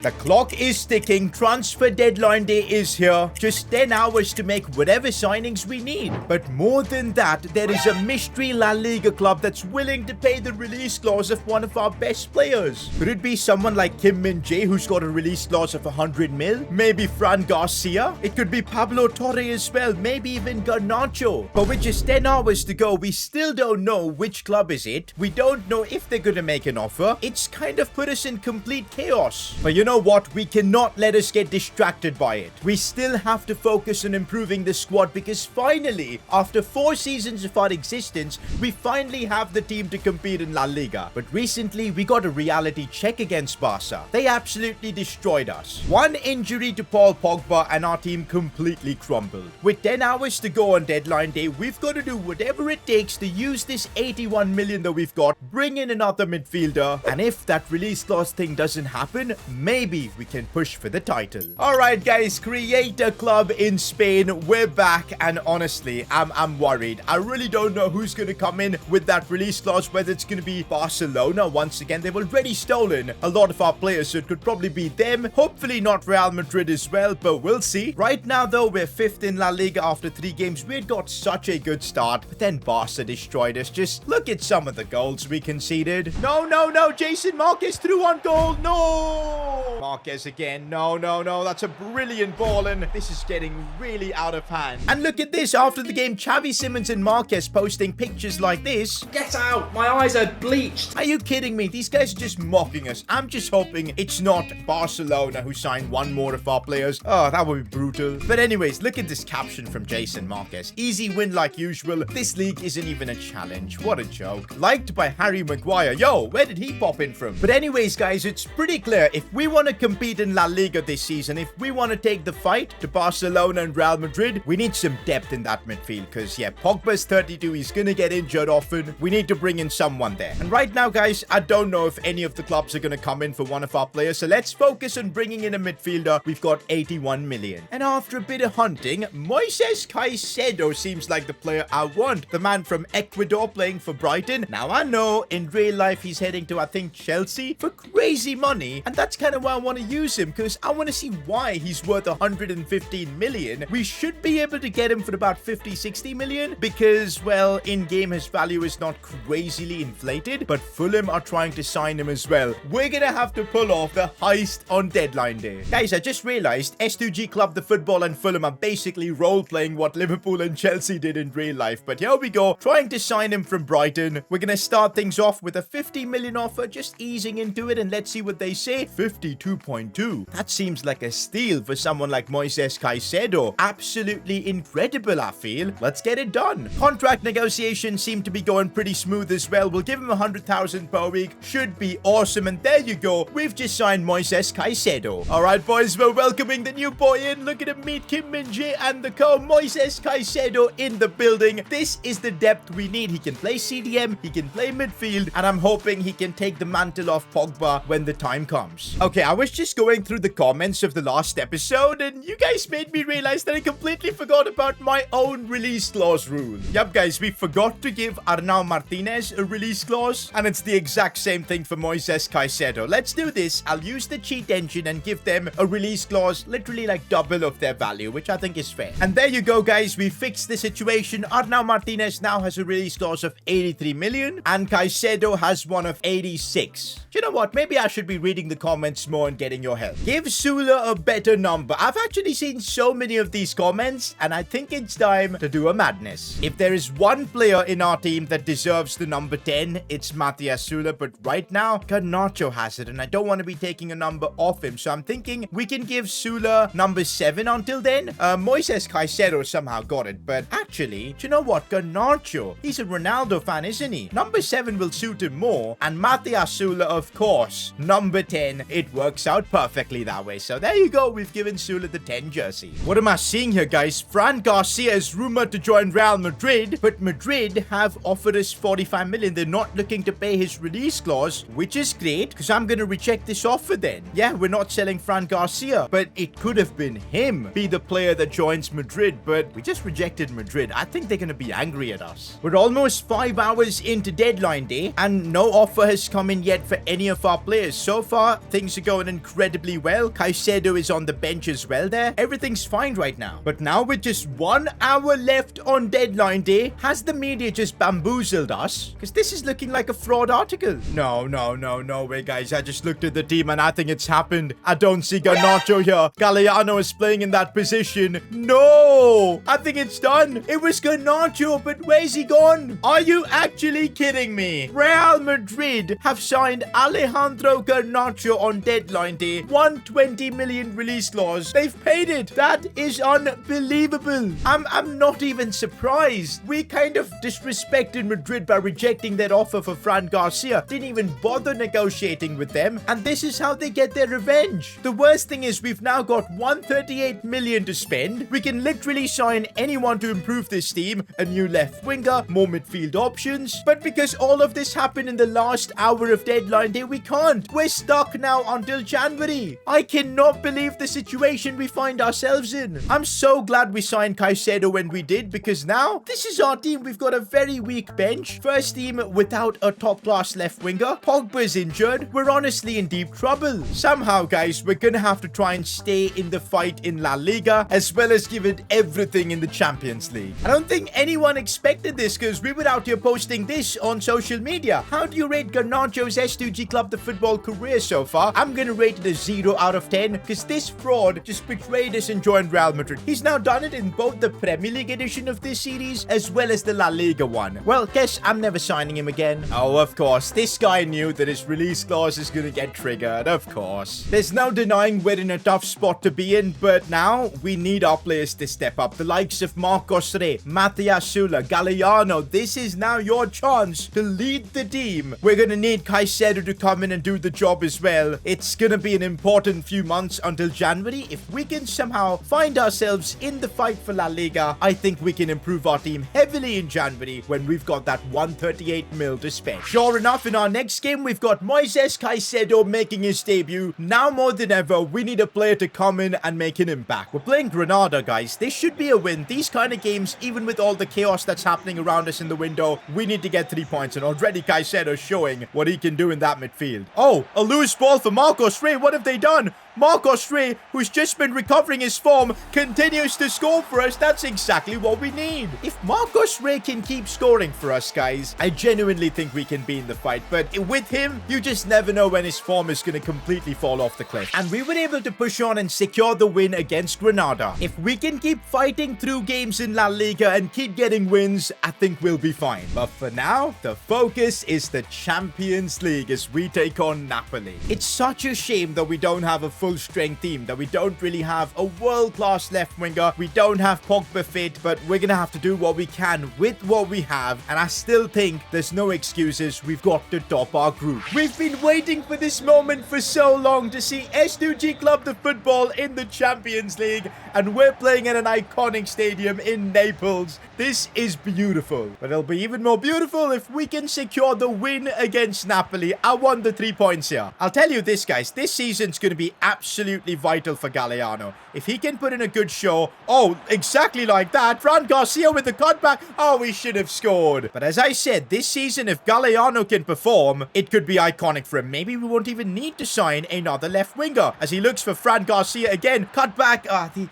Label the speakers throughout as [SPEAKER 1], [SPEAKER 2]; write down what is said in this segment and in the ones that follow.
[SPEAKER 1] The clock is ticking, transfer deadline day is here, just 10 hours to make whatever signings we need. But more than that, there is a mystery La Liga club that's willing to pay the release clause of one of our best players. Could it be someone like Kim Min-jae who's got a release clause of 100 mil? Maybe Fran Garcia? It could be Pablo Torre as well, maybe even Garnacho. But with just 10 hours to go, we still don't know which club is it. We don't know if they're gonna make an offer. It's kind of put us in complete chaos. But you know what? We cannot let us get distracted by it. We still have to focus on improving the squad because finally, after 4 seasons of our existence, we finally have the team to compete in La Liga. But recently, we got a reality check against Barca. They absolutely destroyed us. One injury to Paul Pogba and our team completely crumbled. With 10 hours to go on deadline day, we've got to do whatever it takes to use this 81 million that we've got, bring in another midfielder, and if that release clause thing doesn't happen, maybe we can push for the title. Alright guys, create a club in Spain. We're back, and honestly, I'm worried. I really don't know who's going to come in with that release clause, whether it's going to be Barcelona. Once again, they've already stolen a lot of our players, so it could probably be them. Hopefully not Real Madrid as well, but we'll see. Right now though, we're 5th in La Liga after 3 games. We had got such a good start, but then Barca destroyed us. Just look at some of the goals we conceded. No, Jason Marquez threw on goal. No! Marquez again. No. That's a brilliant ball, and this is getting really out of hand. And look at this. After the game, Xavi Simons and Marquez posting pictures like this.
[SPEAKER 2] Get out! My eyes are bleached.
[SPEAKER 1] Are you kidding me? These guys are just mocking us. I'm just hoping it's not Barcelona who signed one more of our players. Oh, that would be brutal. But anyways, look at this caption from Jason Marquez. Easy win like usual. This league isn't even a challenge. What a joke. Liked by Harry Maguire. Yo, where did he pop in from? But anyways, guys, it's pretty clear. If we want to compete in La Liga this season, if we want to take the fight to Barcelona and Real Madrid, we need some depth in that midfield because, yeah, Pogba's 32. He's going to get injured often. We need to bring in someone there. And right now, guys, I don't know if any of the clubs are going to come in for one of our players. So let's focus on bringing in a midfielder. We've got 81 million. And after a bit of hunting, Moises Caicedo seems like the player I want. The man from Ecuador playing for Brighton. Now, I know in real life he's heading to, I think, Chelsea for crazy money. And that's kind of why I want to use him, because I want to see why he's worth 115 million. We should be able to get him for about 50-60 million because, well, in-game his value is not crazily inflated, but Fulham are trying to sign him as well. We're gonna have to pull off the heist on deadline day. Guys, I just realized S2G Club, the football, and Fulham are basically role-playing what Liverpool and Chelsea did in real life. But here we go, trying to sign him from Brighton. We're gonna start things off with a 50 million offer, just easing into it, and let's see what they say. 52.2. That seems like a steal for someone like Moises Caicedo. Absolutely incredible, I feel. Let's get it done. Contract negotiations seem to be going pretty smooth as well. We'll give him 100,000 per week. Should be awesome. And there you go. We've just signed Moises Caicedo. All right, boys, we're welcoming the new boy in. Look at him meet Kim Min-jae and the Moises Caicedo in the building. This is the depth we need. He can play CDM. He can play midfield. And I'm hoping he can take the mantle off Pogba when the time comes. Okay, I was just going through the comments of the last episode, and you guys made me realize that I completely forgot about my own release clause rule. Yup, guys, we forgot to give Arnau Martinez a release clause, and it's the exact same thing for Moises Caicedo. Let's do this. I'll use the cheat engine and give them a release clause literally like double of their value, which I think is fair. And there you go, guys. We fixed the situation. Arnau Martinez now has a release clause of 83 million, and Caicedo has one of 86. Do you know what? Maybe I should be reading the comments more and getting your help. Give Sula a better number. I've actually seen so many of these comments, and I think it's time to do a madness. If there is one player in our team that deserves the number 10, it's Matías Sula, but right now, Garnacho has it, and I don't want to be taking a number off him, so I'm thinking we can give Sula number 7 until then. Moises Caicedo somehow got it, but actually, do you know what? Garnacho, he's a Ronaldo fan, isn't he? Number 7 will suit him more, and Matías Sula, of course, number 10. It works out perfectly that way, so there you go. We've given Sula the 10 jersey. What am I seeing here, guys? Fran Garcia is rumored to join Real Madrid, but Madrid have offered us 45 million. They're not looking to pay his release clause, which is great because I'm going to reject this offer then. Yeah, we're not selling Fran Garcia, but it could have been him be the player that joins Madrid, but we just rejected Madrid. I think they're going to be angry at us. We're almost 5 hours into deadline day, and no offer has come in yet for any of our players. So far, things are going in incredibly well. Caicedo is on the bench as well there. Everything's fine right now. But now with just 1 hour left on deadline day, has the media just bamboozled us? Because this is looking like a fraud article. No way, guys. I just looked at the team and I think it's happened. I don't see Garnacho here. Galliano is playing in that position. No! I think it's done. It was Garnacho, but where's he gone? Are you actually kidding me? Real Madrid have signed Alejandro Garnacho on deadline day. 120 million release clause. They've paid it. That is unbelievable. I'm not even surprised. We kind of disrespected Madrid by rejecting their offer for Fran Garcia. Didn't even bother negotiating with them. And this is how they get their revenge. The worst thing is we've now got 138 million to spend. We can literally sign anyone to improve this team. A new left winger, more midfield options. But because all of this happened in the last hour of deadline day, we can't. We're stuck now until January. I cannot believe the situation we find ourselves in. I'm so glad we signed Caicedo when we did, because now this is our team. We've got a very weak bench. First team without a top-class left winger. Pogba is injured. We're honestly in deep trouble. Somehow, guys, we're gonna have to try and stay in the fight in La Liga, as well as give it everything in the Champions League. I don't think anyone expected this, because we were out here posting this on social media. How do you rate Garnacho's S2G Club the football career so far? I'm gonna rate it a 0 out of 10, because this fraud just betrayed us and joined Real Madrid. He's now done it in both the Premier League edition of this series, as well as the La Liga one. Well, guess I'm never signing him again. Oh, of course. This guy knew that his release clause is gonna get triggered. Of course. There's no denying we're in a tough spot to be in, but now we need our players to step up. The likes of Marcos Rey, Matías Sula, Galliano. This is now your chance to lead the team. We're gonna need Caicedo to come in and do the job as well. It's gonna be an important few months until January. If we can somehow find ourselves in the fight for La Liga, I think we can improve our team heavily in January when we've got that 138 mil to spend. Sure enough, in our next game, we've got Moises Caicedo making his debut. Now more than ever, we need a player to come in and make an impact. We're playing Granada, guys. This should be a win. These kind of games, even with all the chaos that's happening around us in the window, we need to get 3 points. And already Caicedo showing what he can do in that midfield. Oh, a loose ball for Marcos Rey. What have they done? Marcos Rey, who's just been recovering his form, continues to score for us. That's exactly what we need. If Marcos Rey can keep scoring for us, guys, I genuinely think we can be in the fight. But with him, you just never know when his form is going to completely fall off the cliff. And we were able to push on and secure the win against Granada. If we can keep fighting through games in La Liga and keep getting wins, I think we'll be fine. But for now, the focus is the Champions League as we take on Napoli. It's such a shame that we don't have a full strength team, that we don't really have a world-class left winger. We don't have Pogba fit, but we're gonna have to do what we can with what we have, and I still think there's no excuses. We've got to top our group. We've been waiting for this moment for so long to see S2G Club the football in the Champions League, and we're playing in an iconic stadium in Naples. This is beautiful, but it'll be even more beautiful if we can secure the win against Napoli. I want the 3 points here. I'll tell you this, guys, this season's gonna be absolutely vital for Galliano. If he can put in a good show, oh, exactly like that, Fran Garcia with the cutback, oh, we should have scored. But as I said, this season, if Galliano can perform, it could be iconic for him. Maybe we won't even need to sign another left winger, as he looks for Fran Garcia again. Cutback,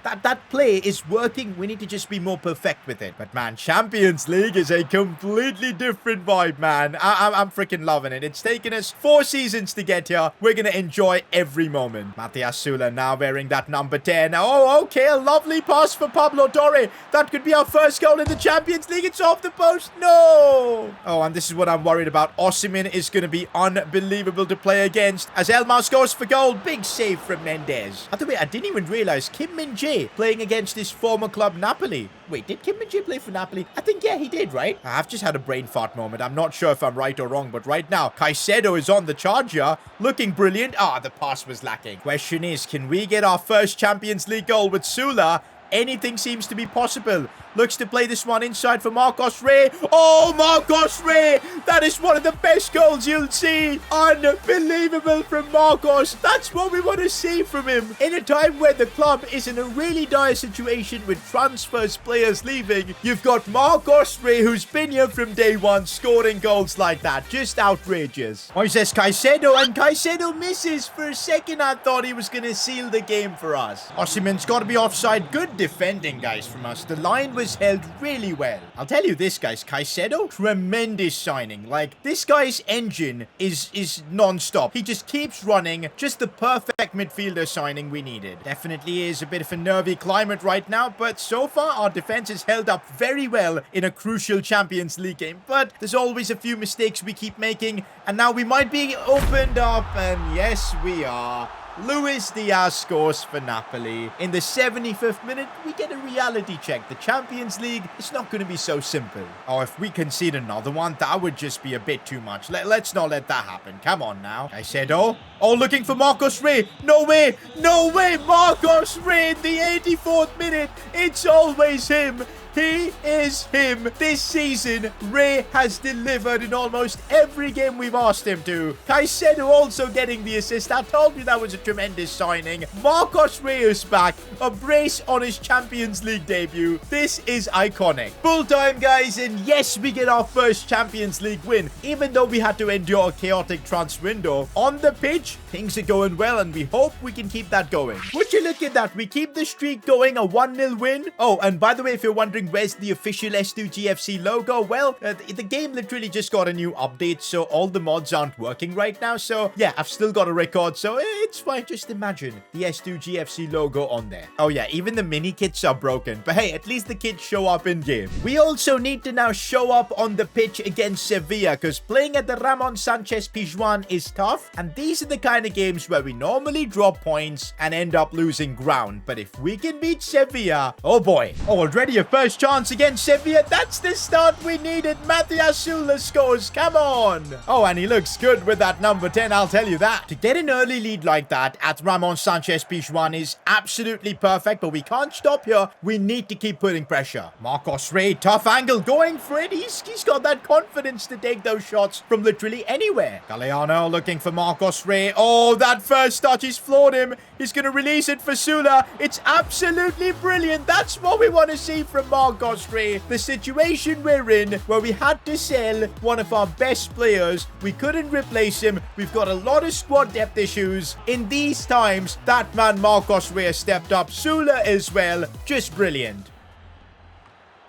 [SPEAKER 1] that play is working. We need to just be more perfect with it. But man, Champions League is a completely different vibe, man. I'm freaking loving it. It's taken us 4 seasons to get here. We're gonna enjoy every moment. Matías Sula now wearing that number 10. Oh, okay, a lovely pass for Pablo Torre. That could be our first goal in the Champions League. It's off the post. No! Oh, and this is what I'm worried about. Osimhen is going to be unbelievable to play against as Elmas scores for goal. Big save from Mendes. By the way, I didn't even realize Kim Min-jae playing against his former club Napoli. Wait, did Kim Min-jae play for Napoli? I think, yeah, he did, right? I've just had a brain fart moment. I'm not sure if I'm right or wrong, but right now, Caicedo is on the charge here, looking brilliant. The pass was lacking. Question is, can we get our first Champions League goal with Sula? Anything seems to be possible. Looks to play this one inside for Marcos Rey. Oh, Marcos Rey! That is one of the best goals you'll see. Unbelievable from Marcos. That's what we want to see from him. In a time where the club is in a really dire situation with transfers, players leaving, you've got Marcos Rey, who's been here from day one, scoring goals like that. Just outrageous. Moises Caicedo, and Caicedo misses. For a second, I thought he was going to seal the game for us. Osimhen's got to be offside. Good defending, guys, from us. The line was held really well. I'll tell you this, guys. Caicedo, tremendous signing. Like, this guy's engine is non-stop. He just keeps running. Just the perfect midfielder signing we needed. Definitely is a bit of a nervy climate right now, but so far our defense has held up very well in a crucial Champions League game. But there's always a few mistakes we keep making, and now we might be opened up, and yes, we are. Luis Diaz scores for Napoli. In the 75th minute, we get a reality check. The Champions League is not going to be so simple. Oh, if we concede another one, that would just be a bit too much. Let's not let that happen. Come on now. Caicedo. Oh, looking for Marcos Rey. No way. No way. Marcos Rey in the 84th minute. It's always him. He is him. This season, Rey has delivered in almost every game we've asked him to. Caicedo also getting the assist. I told you that was a tremendous signing. Marcos Rey is back. A brace on his Champions League debut. This is iconic. Full time, guys, and yes, we get our first Champions League win, even though we had to endure a chaotic transfer window. On the pitch, things are going well, and we hope we can keep that going. Would you look at that? We keep the streak going, a 1-0 win. Oh, and by the way, if you're wondering where's the official S2GFC logo, well, the game literally just got a new update, so all the mods aren't working right now. So yeah, I've still got a record, so it's fine. Just imagine the S2GFC logo on there. Oh yeah, even the mini kits are broken, but hey, at least the kits show up in game. We also need to now show up on the pitch against Sevilla, because playing at the Ramon Sanchez Pizjuan is tough, and these are the kind of games where we normally drop points and end up losing ground. But if we can beat Sevilla, oh boy. Oh, already a first chance against Sevilla. That's the start we needed. Matthias Sula scores. Come on. Oh, and he looks good with that number 10, I'll tell you that. To get an early lead like that at Ramon Sanchez Pizjuan is absolutely perfect, but we can't stop here. We need to keep putting pressure. Marcos Rey, tough angle, going for it. He's got that confidence to take those shots from literally anywhere. Galeano looking for Marcos Rey. Oh, that first touch, he's floored him. He's going to release it for Sula. It's absolutely brilliant. That's what we want to see from Marcos Rey. The situation we're in, where we had to sell one of our best players. We couldn't replace him. We've got a lot of squad depth issues. In these times, that man Marcos Rey has stepped up. Sula as well. Just brilliant.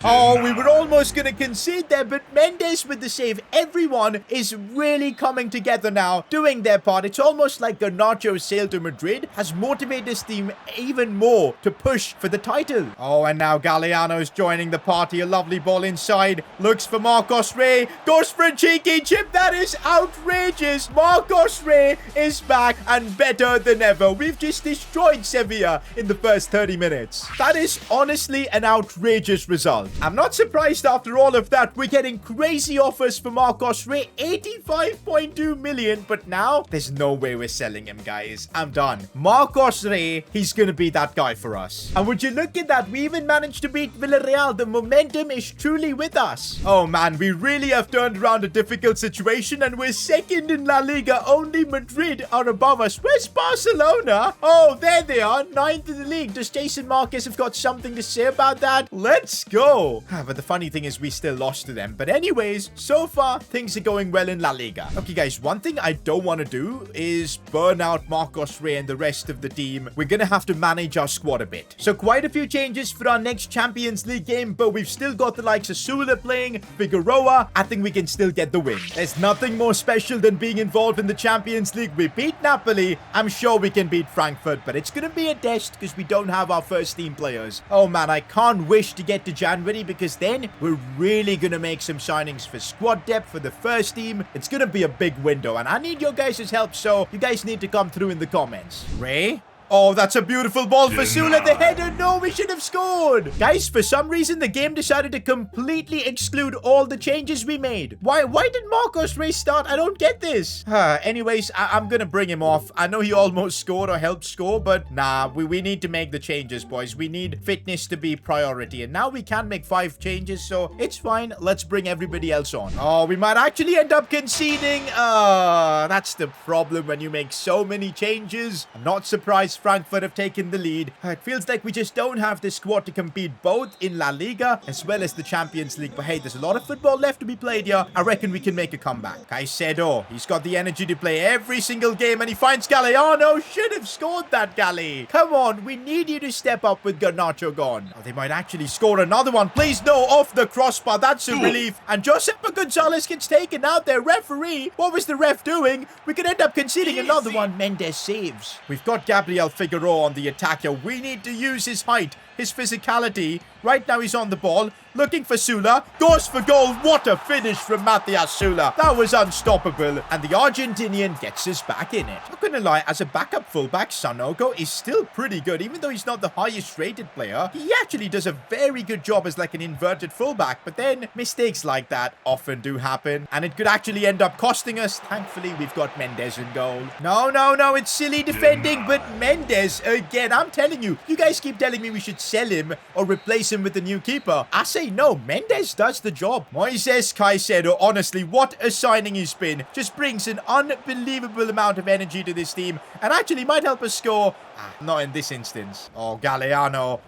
[SPEAKER 1] Oh, we were almost going to concede there, but Mendes with the save. Everyone is really coming together now, doing their part. It's almost like Garnacho's sale to Madrid has motivated this team even more to push for the title. Oh, and now Galeano's joining the party. A lovely ball inside. Looks for Marcos Rey. Goes for a cheeky chip. That is outrageous. Marcos Rey is back and better than ever. We've just destroyed Sevilla in the first 30 minutes. That is honestly an outrageous result. I'm not surprised after all of that. We're getting crazy offers for Marcos Rey. 85.2 million. But now, there's no way we're selling him, guys. I'm done. Marcos Rey, he's going to be that guy for us. And would you look at that? We even managed to beat Villarreal. The momentum is truly with us. Oh, man. We really have turned around a difficult situation. And we're second in La Liga. Only Madrid are above us. Where's Barcelona? Oh, there they are. 9th in the league. Does Jason Marquez have got something to say about that? Let's go. But the funny thing is we still lost to them. But anyways, so far, things are going well in La Liga. Okay, guys, one thing I don't want to do is burn out Marcos Rey and the rest of the team. We're going to have to manage our squad a bit. So quite a few changes for our next Champions League game, but we've still got the likes of Sula playing, Figueroa. I think we can still get the win. There's nothing more special than being involved in the Champions League. We beat Napoli. I'm sure we can beat Frankfurt, but it's going to be a test because we don't have our first team players. Oh, man, I can't wish to get to January, because then we're really going to make some signings for squad depth for the first team. It's going to be a big window, and I need your guys' help, so you guys need to come through in the comments. Rey? Oh, that's a beautiful ball for Sula. The header. No, we should have scored. Guys, for some reason, the game decided to completely exclude all the changes we made. Why did Marcos restart? I don't get this. Anyways, I'm going to bring him off. I know he almost scored or helped score, but nah, we need to make the changes, boys. We need fitness to be priority. And now we can make 5 changes, so it's fine. Let's bring everybody else on. Oh, we might actually end up conceding. That's the problem when you make so many changes. I'm not surprised Frankfurt have taken the lead. It feels like we just don't have the squad to compete both in La Liga as well as the Champions League. But hey, there's a lot of football left to be played here. I reckon we can make a comeback. Caicedo, he's got the energy to play every single game, and he finds Galliano. Should have scored that, Galli. Come on, we need you to step up with Garnacho gone. Oh, they might actually score another one. Please, no, off the crossbar. That's a relief. And Josepa Gonzalez gets taken out there. Referee, what was the ref doing? We could end up conceding another one. Mendes saves. We've got Gabriel Figueroa on the attacker. We need to use his height, his physicality. Right now he's on the ball, looking for Sula. Goes for goal. What a finish from Matthias Sula. That was unstoppable. And the Argentinian gets us back in it. Not gonna lie, as a backup fullback, Sanogo is still pretty good. Even though he's not the highest rated player, he actually does a very good job as like an inverted fullback. But then mistakes like that often do happen, and it could actually end up costing us. Thankfully, we've got Mendes in goal. No, it's silly defending, but Mendes again. I'm telling you, you guys keep telling me we should sell him or replace him with the new keeper. I say no, Mendes does the job. Moises Caicedo, honestly, what a signing he's been. Just brings an unbelievable amount of energy to this team and actually might help us score. Not in this instance. Oh, Galliano,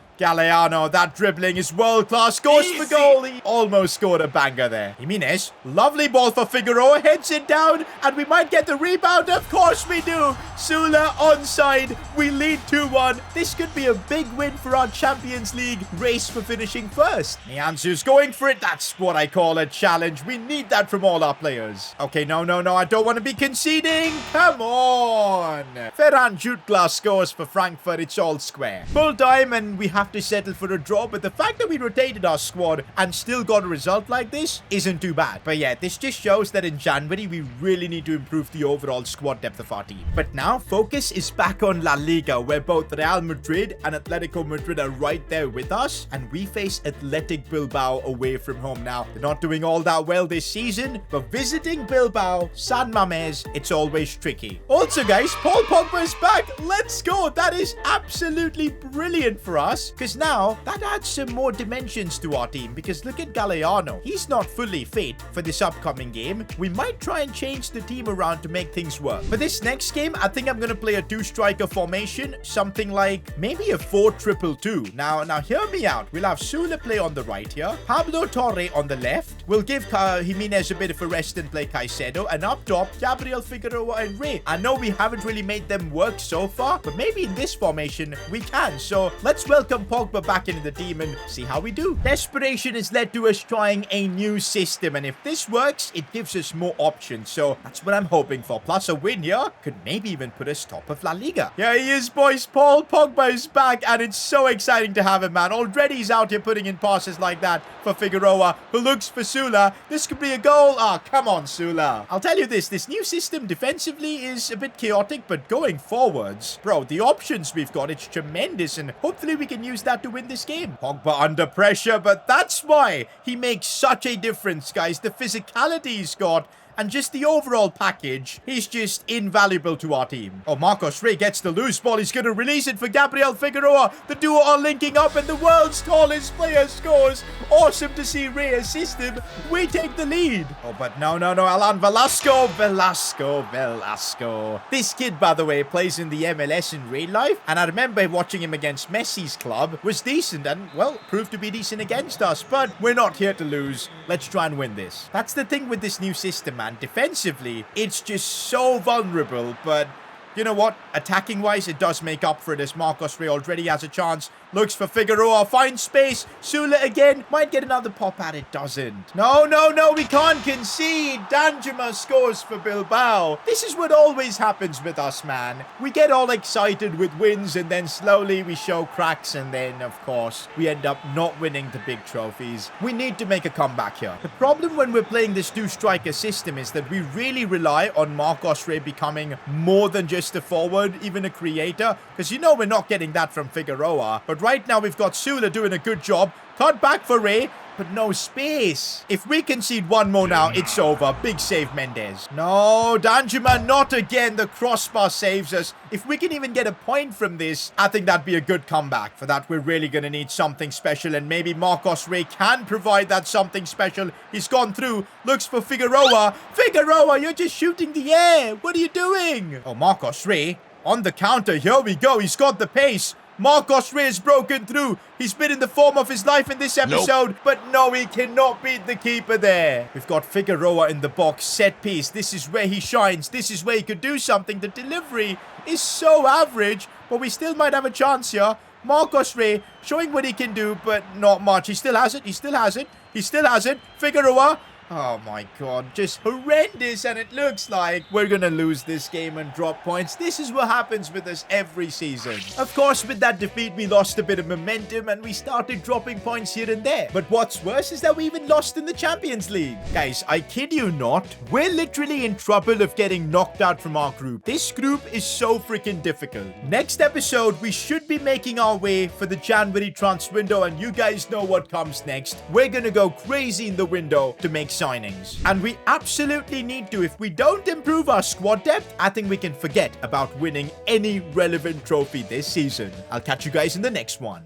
[SPEAKER 1] that dribbling is world-class. Goes for goal. He almost scored a banger there. Jimenez, lovely ball for Figueroa. Heads it down, and we might get the rebound. Of course we do. Sula onside. We lead 2-1. This could be a big win for our Champions League race for finishing first. Nianzu's going for it. That's what I call a challenge. We need that from all our players. Okay, no. I don't want to be conceding. Come on. Ferran Jutgla scores for Frankfurt. It's all square. Full time, and we have to settle for a draw, but the fact that we rotated our squad and still got a result like this isn't too bad. But yeah, this just shows that in January we really need to improve the overall squad depth of our team. But now focus is back on La Liga, where both Real Madrid and Atletico Madrid are right there with us, and we face Athletic Bilbao away from home. Now they're not doing all that well this season, but visiting Bilbao, San Mamés, it's always tricky. Also guys, Paul Pogba is back. Let's go. That is absolutely brilliant for us, because now that adds some more dimensions to our team. Because look at Galliano, he's not fully fit for this upcoming game. We might try and change the team around to make things work. For this next game, I think I'm going to play a 2-striker formation, something like maybe a 4-2-2. Now hear me out. We'll have Sula play on the right here, Pablo Torre on the left. We'll give Jimenez a bit of a rest and play Caicedo, and up top, Gabriel Figueroa and Ray. I know we haven't really made them work so far, but maybe in this formation we can. So let's welcome Pogba back into the team and see how we do. Desperation has led to us trying a new system, and if this works, it gives us more options. So that's what I'm hoping for. Plus a win here could maybe even put us top of La Liga. Yeah, he is, boys. Paul Pogba is back, and it's so exciting to have him, man. Already he's out here putting in passes like that for Figueroa, who looks for Sula. This could be a goal. Come on, Sula. I'll tell you this new system defensively is a bit chaotic, but going forwards, bro, the options we've got, it's tremendous, and hopefully we can use that to win this game. Pogba under pressure, but that's why he makes such a difference, guys. The physicality he's got, and just the overall package, he's just invaluable to our team. Oh, Marcos Rey gets the loose ball. He's going to release it for Gabriel Figueroa. The duo are linking up, and the world's tallest player scores. Awesome to see Rey assist him. We take the lead. Oh, but no. Alan Velasco. This kid, by the way, plays in the MLS in real life, and I remember watching him against Messi's club. Was decent, and, well, proved to be decent against us, but we're not here to lose. Let's try and win this. That's the thing with this new system, man. Defensively, it's just so vulnerable, but you know what? Attacking-wise, it does make up for it, as Marcos Rey already has a chance. Looks for Figueroa, finds space. Sula again, might get another pop at it, doesn't. No, we can't concede. Danjuma scores for Bilbao. This is what always happens with us, man. We get all excited with wins, and then slowly we show cracks, and then, of course, we end up not winning the big trophies. We need to make a comeback here. The problem when we're playing this 2-striker system is that we really rely on Marcos Rey becoming more than just just a forward, even a creator, because you know we're not getting that from Figueroa. But right now we've got Sula doing a good job. Cut back for Ray, but no space. If we concede one more now, it's over. Big save, Mendes. No, Danjuma, not again. The crossbar saves us. If we can even get a point from this, I think that'd be a good comeback. For that, we're really going to need something special, and maybe Marcos Ray can provide that something special. He's gone through, looks for Figueroa. Figueroa, you're just shooting the air. What are you doing? Oh, Marcos Ray on the counter. Here we go. He's got the pace. Marcos Ray has broken through. He's been in the form of his life in this episode. But no, he cannot beat the keeper there. We've got Figueroa in the box. Set piece. This is where he shines. This is where he could do something. The delivery is so average, but we still might have a chance here. Marcos Ray showing what he can do, but not much. He still has it. He still has it. He still has it. Figueroa. Oh my god, just horrendous, and it looks like we're gonna lose this game and drop points. This is what happens with us every season. Of course, with that defeat, we lost a bit of momentum and we started dropping points here and there. But what's worse is that we even lost in the Champions League. Guys, I kid you not, we're literally in trouble of getting knocked out from our group. This group is so freaking difficult. Next episode, we should be making our way for the January transfer window, and you guys know what comes next. We're gonna go crazy in the window to make signings. And we absolutely need to. If we don't improve our squad depth, I think we can forget about winning any relevant trophy this season. I'll catch you guys in the next one.